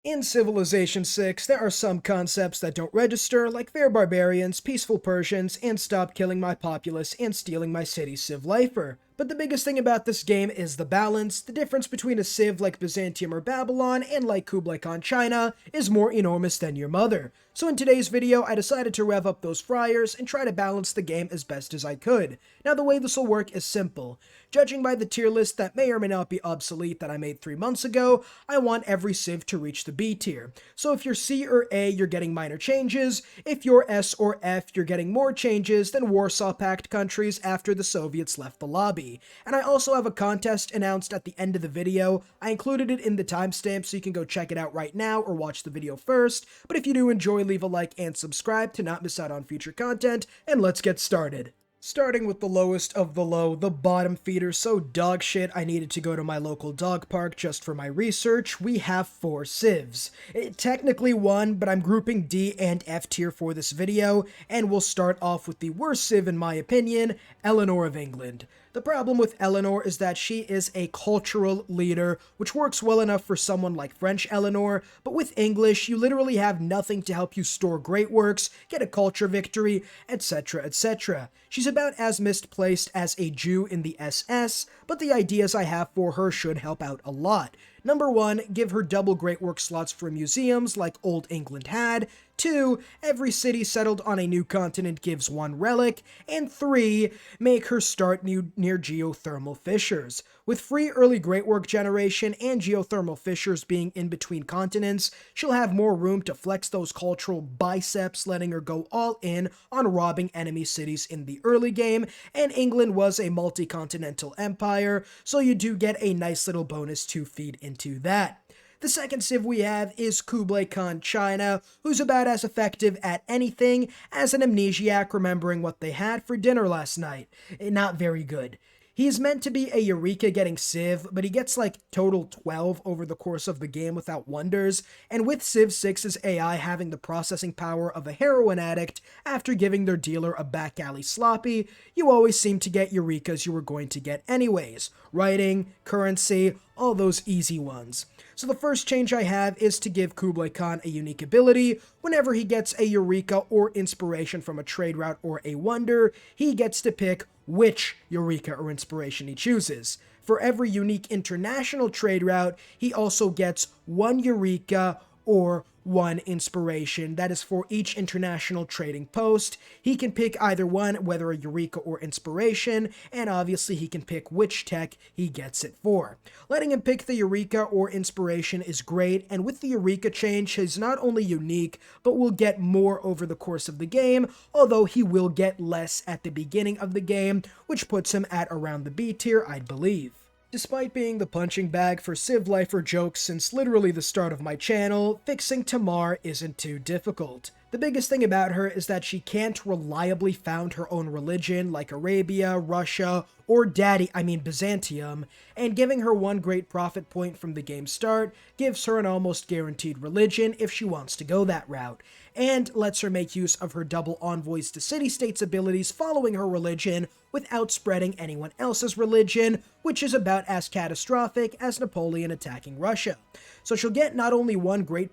In Civilization 6, there are some concepts that don't register, like fair barbarians, peaceful Persians, and stop killing my populace and stealing my city's civ-lifer. But the biggest thing about this game is the balance. The difference between a civ like Byzantium or Babylon and like Kublai Khan China is more enormous than your mother. So in today's video, I decided to rev up those friars and try to balance the game as best as I could. Now the way this will work is simple. Judging by the tier list that may or may not be obsolete that I made 3 months ago, I want every civ to reach the B tier. So if you're C or A, you're getting minor changes. If you're S or F, you're getting more changes than Warsaw Pact countries after the Soviets left the lobby. And I also have a contest announced at the end of the video. I included it in the timestamp so you can go check it out right now or watch the video first. But if you do enjoy, leave a like and subscribe to not miss out on future content, and let's get started. Starting with the lowest of the low, the bottom feeder so dog shit I needed to go to my local dog park just for my research, we have 4 civs. Technically 1, but I'm grouping D and F tier for this video, and we'll start off with the worst civ in my opinion, Eleanor of England. The problem with Eleanor is that she is a cultural leader, which works well enough for someone like French Eleanor, but with English, you literally have nothing to help you store great works, get a culture victory, etc., etc. She's about as misplaced as a Jew in the SS, but the ideas I have for her should help out a lot. Number 1, give her double great work slots for museums like Old England had. 2, every city settled on a new continent gives 1 relic. And 3, make her start near geothermal fissures. With free early great work generation and geothermal fissures being in between continents, she'll have more room to flex those cultural biceps, letting her go all in on robbing enemy cities in the early game, and England was a multi-continental empire, so you do get a nice little bonus to feed into that. The second civ we have is Kublai Khan China, who's about as effective at anything as an amnesiac remembering what they had for dinner last night. Not very good. He is meant to be a Eureka getting Civ, but he gets like total 12 over the course of the game without wonders, and with Civ 6's AI having the processing power of a heroin addict after giving their dealer a back alley sloppy, you always seem to get Eurekas you were going to get anyways. Writing, currency, all those easy ones. So the first change I have is to give Kublai Khan a unique ability. Whenever he gets a Eureka or inspiration from a trade route or a wonder, he gets to pick which Eureka or inspiration he chooses. For every unique international trade route, he also gets 1 Eureka or 1 inspiration. That is for each international trading post. He can pick either one, whether a Eureka or inspiration, and obviously he can pick which tech he gets it for. Letting him pick the Eureka or inspiration is great, and with the Eureka change, he's not only unique, but will get more over the course of the game, although he will get less at the beginning of the game, which puts him at around the B tier, I'd believe. Despite being the punching bag for TheCivLifeR jokes since literally the start of my channel, fixing Tamar isn't too difficult. The biggest thing about her is that she can't reliably found her own religion like Arabia, Russia, or Byzantium, and giving her 1 great profit point from the game's start gives her an almost guaranteed religion if she wants to go that route, and lets her make use of her double envoys to city-states abilities following her religion without spreading anyone else's religion, which is about as catastrophic as Napoleon attacking Russia. So she'll get not only 1 great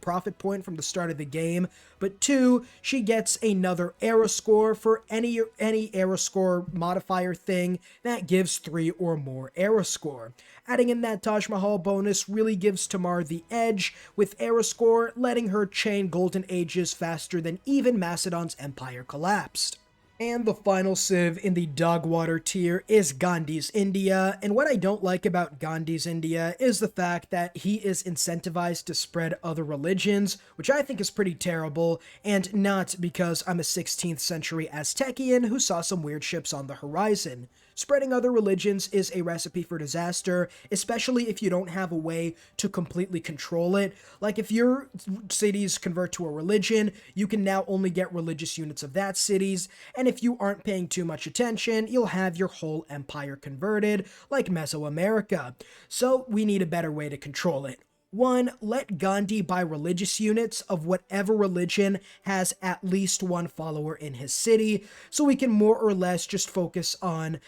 profit point from the start of the game, but 2, she gets another era score for any era score modifier thing that gives 3 or more era score. Adding in that Taj Mahal bonus really gives Tamar the edge, with era score letting her chain golden ages faster than even Macedon's empire collapsed. And the final civ in the dogwater tier is Gandhi's India, and what I don't like about Gandhi's India is the fact that he is incentivized to spread other religions, which I think is pretty terrible, and not because I'm a 16th century Aztecian who saw some weird ships on the horizon. Spreading other religions is a recipe for disaster, especially if you don't have a way to completely control it. Like if your cities convert to a religion, you can now only get religious units of that cities, and if you aren't paying too much attention, you'll have your whole empire converted, like Mesoamerica. So we need a better way to control it. 1. Let Gandhi buy religious units of whatever religion has at least one follower in his city, so we can more or less just focus on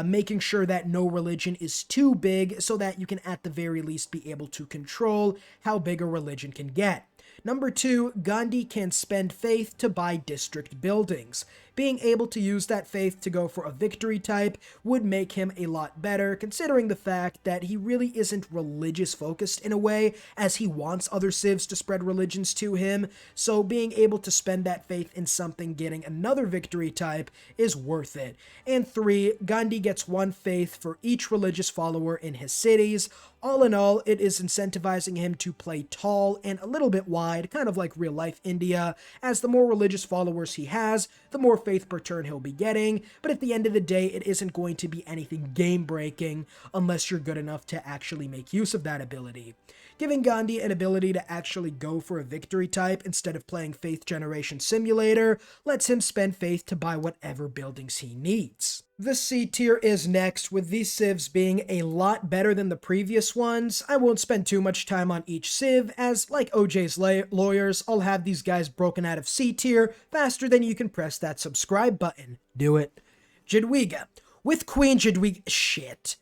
making sure that no religion is too big, so that you can at the very least be able to control how big a religion can get. Number 2, Gandhi can spend faith to buy district buildings. Being able to use that faith to go for a victory type would make him a lot better, considering the fact that he really isn't religious focused in a way, as he wants other civs to spread religions to him, so being able to spend that faith in something getting another victory type is worth it. And 3, Gandhi gets one faith for each religious follower in his cities. All in all, it is incentivizing him to play tall and a little bit wide, kind of like real life India, as the more religious followers he has, the more faith per turn he'll be getting, but at the end of the day, it isn't going to be anything game-breaking unless you're good enough to actually make use of that ability. Giving Gandhi an ability to actually go for a victory type instead of playing Faith Generation Simulator lets him spend faith to buy whatever buildings he needs. The C tier is next, with these civs being a lot better than the previous ones. I won't spend too much time on each civ, as like OJ's lawyers, I'll have these guys broken out of C tier faster than you can press that subscribe button. Do it. Jadwiga. With Queen Jadwiga,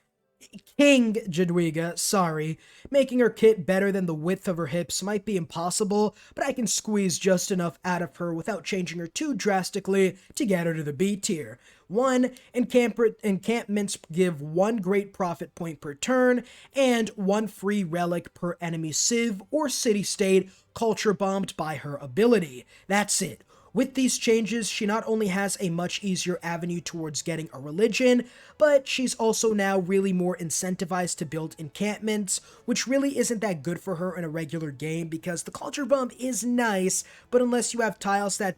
King Jadwiga, sorry. Making her kit better than the width of her hips might be impossible, but I can squeeze just enough out of her without changing her too drastically to get her to the B tier. 1. Encampments give 1 great profit point per turn, and 1 free relic per enemy civ or city-state culture bombed by her ability. That's it. With these changes, she not only has a much easier avenue towards getting a religion, but she's also now really more incentivized to build encampments, which really isn't that good for her in a regular game because the culture bomb is nice, but unless you have tiles that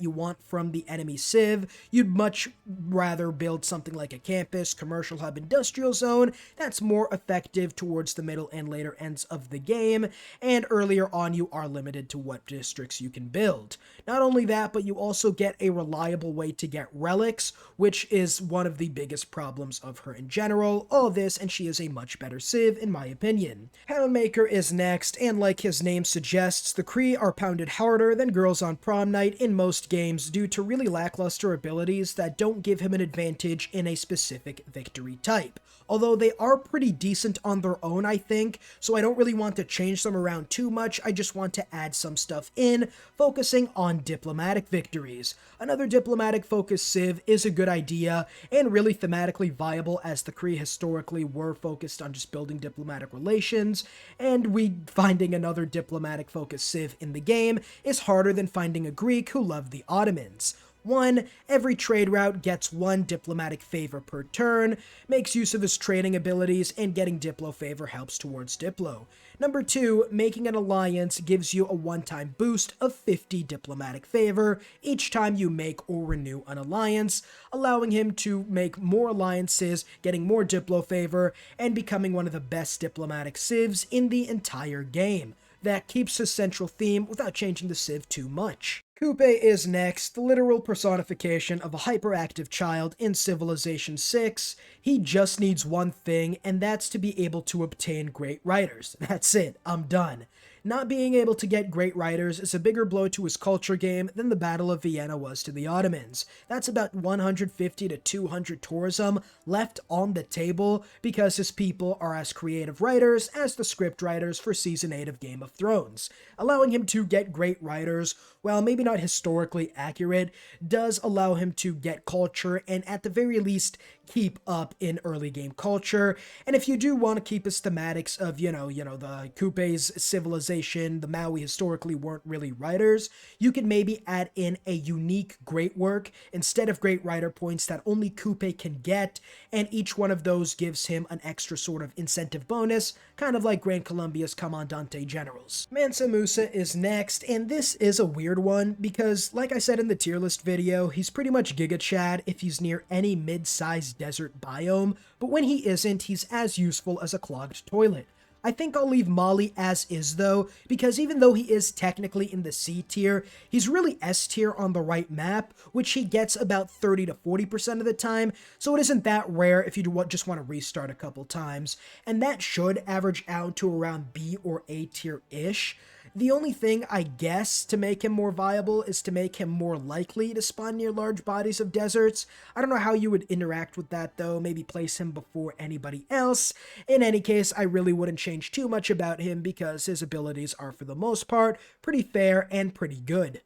you want from the enemy civ, you'd much rather build something like a campus, commercial hub, industrial zone that's more effective towards the middle and later ends of the game, and earlier on you are limited to what districts you can build. Not only that, but you also get a reliable way to get relics, which is one of the biggest problems of her in general. All this, and she is a much better civ in my opinion. Poundmaker is next, and like his name suggests, the Kree are pounded harder than girls on prom night in most games due to really lackluster abilities that don't give him an advantage in a specific victory type. Although they are pretty decent on their own, I think, so I don't really want to change them around too much, I just want to add some stuff in, focusing on diplomatic victories. Another diplomatic focused civ is a good idea, and really thematically viable as the Kree historically were focused on just building diplomatic relations, and finding another diplomatic focused civ in the game is harder than finding a Greek who loved the Ottomans. 1. Every trade route gets 1 diplomatic favor per turn, makes use of his trading abilities, and getting Diplo favor helps towards Diplo. Number 2, making an alliance gives you a one-time boost of 50 diplomatic favor each time you make or renew an alliance, allowing him to make more alliances, getting more Diplo favor, and becoming one of the best diplomatic civs in the entire game. That keeps his central theme without changing the civ too much. Kupe is next, the literal personification of a hyperactive child in Civilization 6. He just needs one thing, and that's to be able to obtain great writers. That's it, I'm done. Not being able to get great writers is a bigger blow to his culture game than the Battle of Vienna was to the Ottomans. That's about 150 to 200 tourism left on the table because his people are as creative writers as the script writers for Season 8 of Game of Thrones. Allowing him to get great writers, while maybe not historically accurate, does allow him to get culture and at the very least keep up in early game culture. And if you do want to keep his thematics of, the Kupe's civilization, the Maui historically weren't really writers, you could maybe add in a unique great work instead of great writer points that only Kupe can get, and each one of those gives him an extra sort of incentive bonus, kind of like Gran Colombia's Comandante Generals. Mansa Musa is next, and this is a weird one because, like I said in the tier list video, he's pretty much Giga Chad if he's near any mid-sized desert biome, but when he isn't, he's as useful as a clogged toilet. I think I'll leave Molly as is though, because even though he is technically in the C tier, he's really S tier on the right map, which he gets about 30 to 40% of the time, so it isn't that rare if you just want to restart a couple times, and that should average out to around B or A tier-ish. The only thing, I guess, to make him more viable is to make him more likely to spawn near large bodies of deserts. I don't know how you would interact with that, though. Maybe place him before anybody else. In any case, I really wouldn't change too much about him because his abilities are, for the most part, pretty fair and pretty good.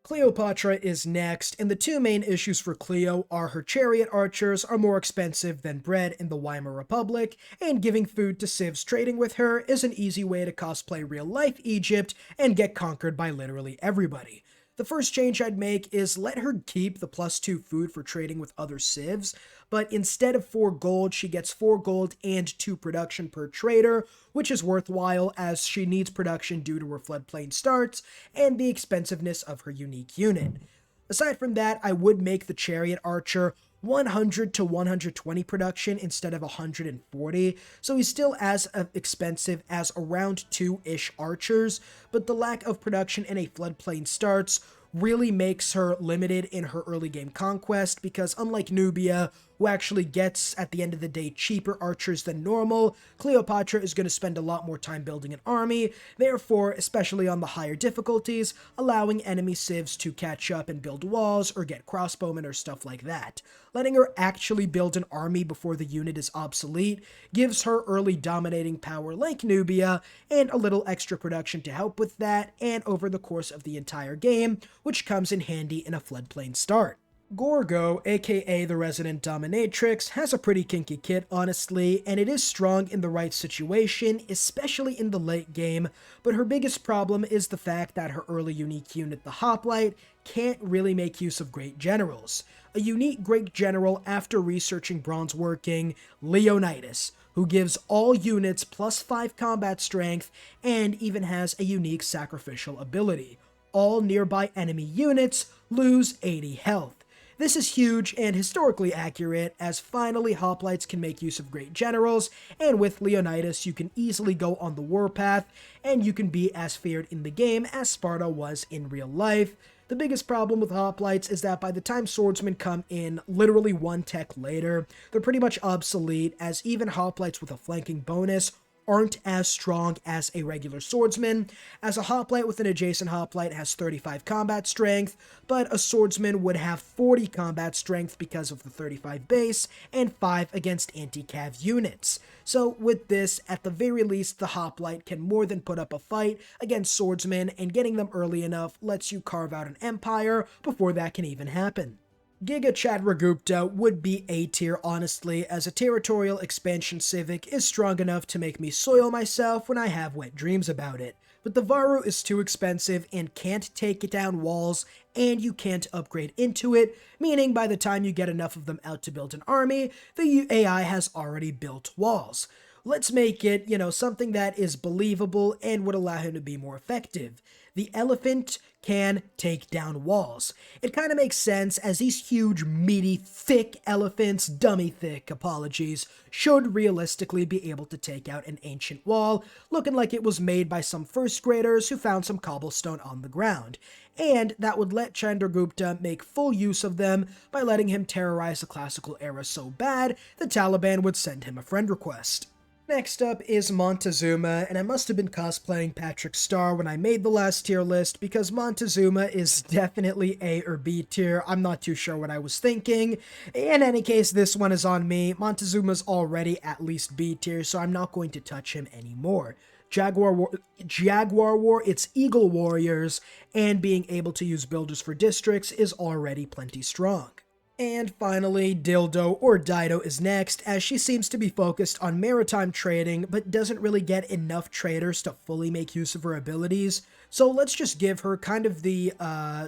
Cleopatra is next, and the two main issues for Cleo are her chariot archers are more expensive than bread in the Weimar Republic, and giving food to civs trading with her is an easy way to cosplay real-life Egypt and get conquered by literally everybody. The first change I'd make is let her keep the +2 food for trading with other civs, but instead of 4 gold, she gets 4 gold and 2 production per trader, which is worthwhile as she needs production due to her floodplain starts and the expensiveness of her unique unit. Aside from that, I would make the chariot archer 100 to 120 production instead of 140, so he's still as expensive as around 2-ish archers, but the lack of production in a floodplain starts really makes her limited in her early game conquest because unlike Nubia, who actually gets, at the end of the day, cheaper archers than normal, Cleopatra is going to spend a lot more time building an army, therefore, especially on the higher difficulties, allowing enemy civs to catch up and build walls or get crossbowmen or stuff like that. Letting her actually build an army before the unit is obsolete gives her early dominating power like Nubia, and a little extra production to help with that, and over the course of the entire game, which comes in handy in a floodplain start. Gorgo, aka the Resident Dominatrix, has a pretty kinky kit, honestly, and it is strong in the right situation, especially in the late game, but her biggest problem is the fact that her early unique unit, the Hoplite, can't really make use of great generals. A unique great general after researching bronze working, Leonidas, who gives all units +5 combat strength and even has a unique sacrificial ability. All nearby enemy units lose 80 health. This is huge and historically accurate, as finally hoplites can make use of great generals, and with Leonidas you can easily go on the warpath, and you can be as feared in the game as Sparta was in real life. The biggest problem with hoplites is that by the time swordsmen come in literally one tech later, they're pretty much obsolete, as even hoplites with a flanking bonus aren't as strong as a regular swordsman, as a hoplite with an adjacent hoplite has 35 combat strength, but a swordsman would have 40 combat strength because of the 35 base, and 5 against anti-cav units. So with this, at the very least, the hoplite can more than put up a fight against swordsmen, and getting them early enough lets you carve out an empire before that can even happen. Giga Chandragupta would be A tier, honestly, as a territorial expansion civic is strong enough to make me soil myself when I have wet dreams about it. But the Varu is too expensive and can't take it down walls, and you can't upgrade into it, meaning by the time you get enough of them out to build an army, the AI has already built walls. Let's make it, something that is believable and would allow him to be more effective. The elephant can take down walls. It kind of makes sense, as these huge, meaty, thick elephants, dummy thick, apologies, should realistically be able to take out an ancient wall, looking like it was made by some first graders who found some cobblestone on the ground. And that would let Chandragupta make full use of them by letting him terrorize the classical era so bad, the Taliban would send him a friend request. Next up is Montezuma, and I must have been cosplaying Patrick Star when I made the last tier list, because Montezuma is definitely A or B tier. I'm not too sure what I was thinking. In any case, this one is on me. Montezuma's already at least B tier, so I'm not going to touch him anymore. Jaguar War, it's Eagle Warriors, and being able to use builders for districts is already plenty strong. And finally, Dildo or Dido is next, as she seems to be focused on maritime trading, but doesn't really get enough traders to fully make use of her abilities. So let's just give her kind of the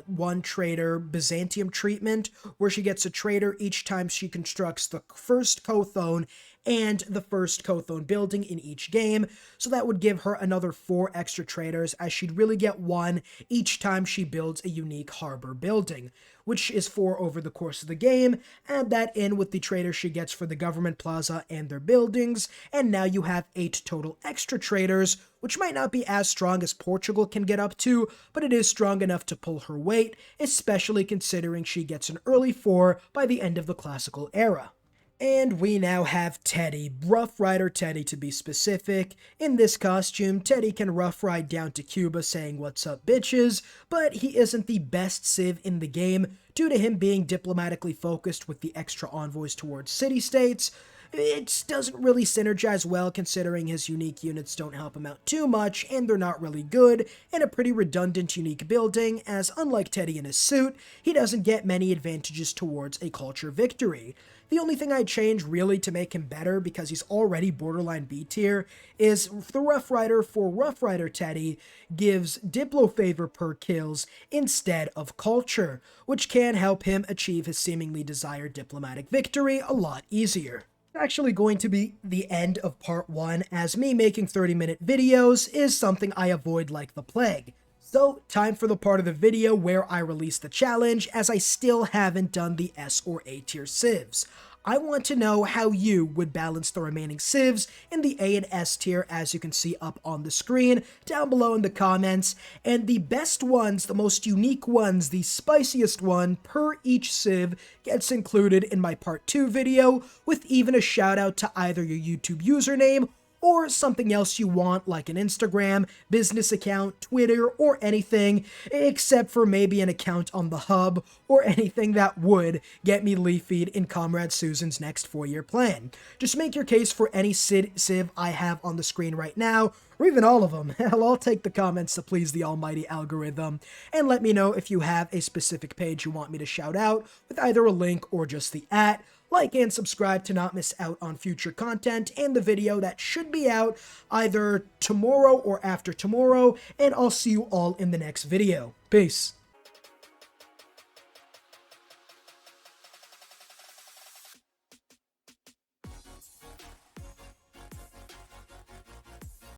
one trader Byzantium treatment, where she gets a trader each time she constructs the first Kothon and the first Kothon building in each game, so that would give her another 4 extra traders, as she'd really get 1 each time she builds a unique harbor building, which is 4 over the course of the game. Add that in with the traders she gets for the government plaza and their buildings, and now you have 8 total extra traders, which might not be as strong as Portugal can get up to, but it is strong enough to pull her weight, especially considering she gets an early 4 by the end of the classical era. And we now have Teddy, Rough Rider Teddy to be specific. In this costume, Teddy can rough ride down to Cuba saying "what's up bitches," but he isn't the best civ in the game due to him being diplomatically focused with the extra envoys towards city-states. It doesn't really synergize well considering his unique units don't help him out too much, and they're not really good, and a pretty redundant unique building, as unlike Teddy in his suit, he doesn't get many advantages towards a culture victory. The only thing I'd change really to make him better, because he's already borderline B tier, is the Rough Rider for Rough Rider Teddy gives Diplo favor per kills instead of culture, which can help him achieve his seemingly desired diplomatic victory a lot easier. Actually going to be the end of part 1, as me making 30-minute videos is something I avoid like the plague. So, time for the part of the video where I release the challenge, as I still haven't done the S or A tier civs. I want to know how you would balance the remaining civs in the A and S tier, as you can see up on the screen, down below in the comments, and the best ones, the most unique ones, the spiciest one per each civ gets included in my part 2 video, with even a shout out to either your YouTube username or something else you want, like an Instagram, business account, Twitter, or anything, except for maybe an account on the hub, or anything that would get me leafied in Comrade Susan's next 4-year plan. Just make your case for any civ I have on the screen right now, or even all of them. Hell, I'll take the comments to please the almighty algorithm, and let me know if you have a specific page you want me to shout out, with either a link or just the @. Like and subscribe to not miss out on future content and the video that should be out either tomorrow or after tomorrow, and I'll see you all in the next video. Peace.